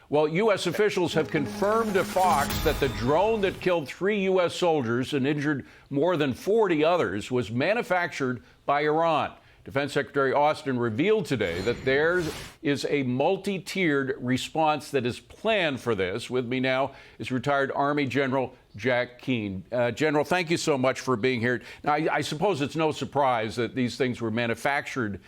Well, U.S. officials have confirmed to Fox that the drone that killed 3 U.S. soldiers and injured more than 40 others was manufactured by Iran. Defense Secretary Austin revealed today that there is a multi-tiered response that is planned for this. With me now is retired Army General Jack Keane. General, thank you so much for being here. Now, I suppose it's no surprise that these things were manufactured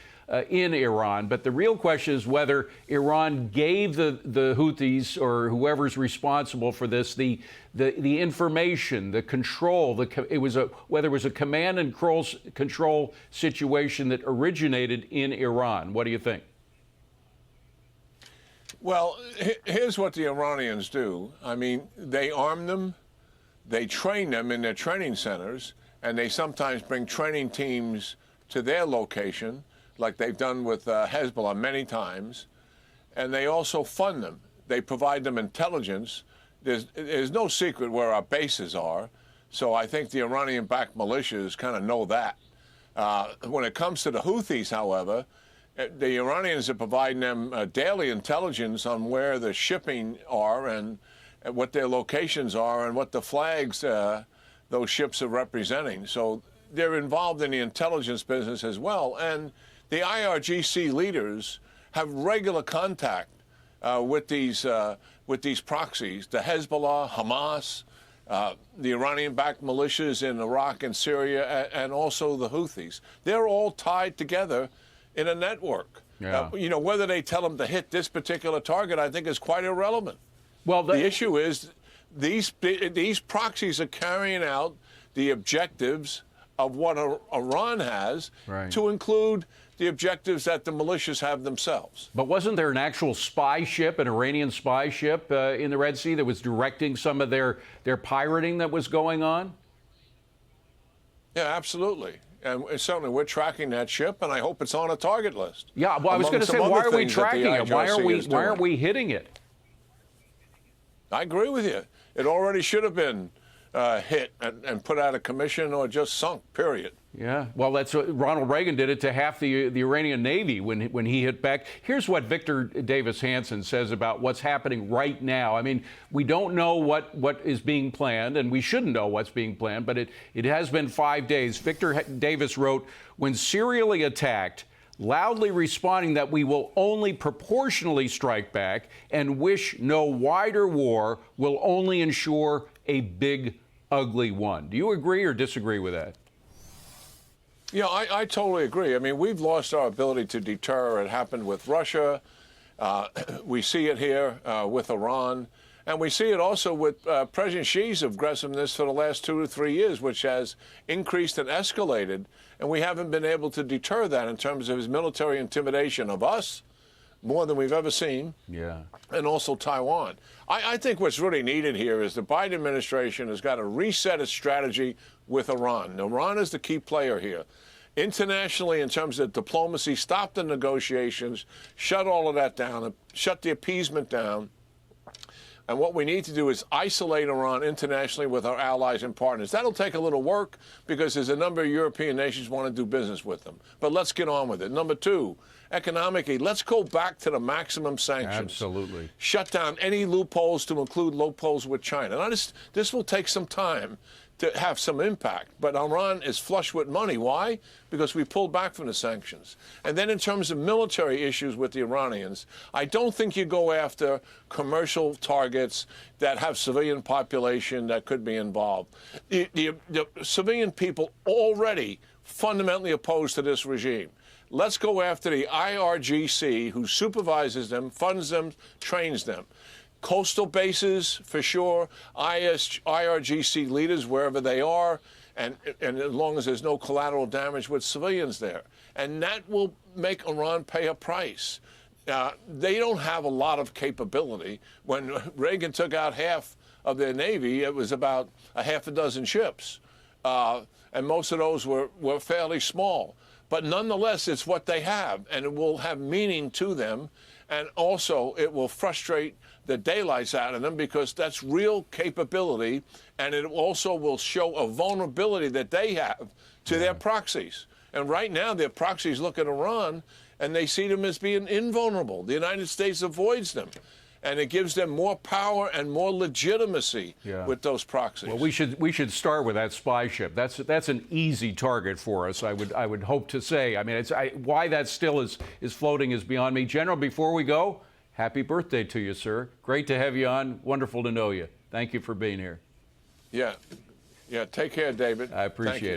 in Iran, but the real question is whether Iran gave the Houthis or whoever's responsible for this the information, the control. Whether it was a command and control situation that originated in Iran. What do you think? Well, here's what the Iranians do. I mean, they arm them, they train them in their training centers, and they sometimes bring training teams to their location, like they've done with Hezbollah many times, and they also fund them. They provide them intelligence. There's no secret where our bases are, so I think the Iranian-backed militias kind of know that. When it comes to the Houthis, however, the Iranians are providing them daily intelligence on where the shipping are and what their locations are and what the flags those ships are representing. So they're involved in the intelligence business as well. And the IRGC leaders have regular contact with these proxies, the Hezbollah, Hamas, the Iranian-backed militias in Iraq and Syria, and also the Houthis. They're all tied together in a network. Yeah. Whether they tell them to hit this particular target, I think is quite irrelevant. Well, the issue is these proxies are carrying out the objectives of what Iran has, right, to include the objectives that the militias have themselves. But wasn't there an actual spy ship, an Iranian spy ship in the Red Sea that was directing some of their pirating that was going on? Yeah, absolutely. And certainly we're tracking that ship, and I hope it's on a target list. Yeah, well, I was going to say, why are we tracking it? Why aren't we hitting it? I agree with you. It already should have been hit and put out of commission or just sunk, period. Yeah, well, that's what Ronald Reagan did it to half the Iranian Navy when he hit back. Here's what Victor Davis Hanson says about what's happening right now. I mean, we don't know what is being planned, and we shouldn't know what's being planned, but it has been 5 days. Victor Davis wrote, when serially attacked, loudly responding that we will only proportionally strike back and wish no wider war will only ensure a big, ugly one. Do you agree or disagree with that? Yeah, I totally agree. I mean, we've lost our ability to deter. It happened with Russia. We see it here with Iran. And we see it also with President Xi's aggressiveness for the last 2 to 3 years, which has increased and escalated. And we haven't been able to deter that in terms of his military intimidation of us, more than we've ever seen. Yeah. And also Taiwan. I think what's really needed here is the Biden administration has got to reset its strategy with Iran. Iran is the key player here. Internationally, in terms of diplomacy, stop the negotiations, shut all of that down, shut the appeasement down. And what we need to do is isolate Iran internationally with our allies and partners. That'll take a little work because there's a number of European nations want to do business with them. But let's get on with it. Number two, economically, let's go back to the maximum sanctions. Absolutely. Shut down any loopholes to include loopholes with China. Now, this will take some time to have some impact. But Iran is flush with money. Why? Because we pulled back from the sanctions. And then in terms of military issues with the Iranians, I don't think you go after commercial targets that have civilian population that could be involved. The civilian people already fundamentally opposed to this regime. Let's go after the IRGC, who supervises them, funds them, trains them. Coastal bases, for sure, IRGC leaders, wherever they are, and as long as there's no collateral damage with civilians there. And that will make Iran pay a price. They don't have a lot of capability. When Reagan took out half of their Navy, it was about a half a dozen ships. And most of those were fairly small. But nonetheless, it's what they have, and it will have meaning to them. And also, it will frustrate the daylights out of them because that's real capability, and it also will show a vulnerability that they have to their proxies. And right now, their proxies look at Iran, and they see them as being invulnerable. The United States avoids them. And it gives them more power and more legitimacy with those proxies. Well, we should start with that spy ship. That's an easy target for us. I would hope to say. I mean, why that still is floating is beyond me. General, before we go, happy birthday to you, sir. Great to have you on. Wonderful to know you. Thank you for being here. Yeah. Take care, David. I appreciate it.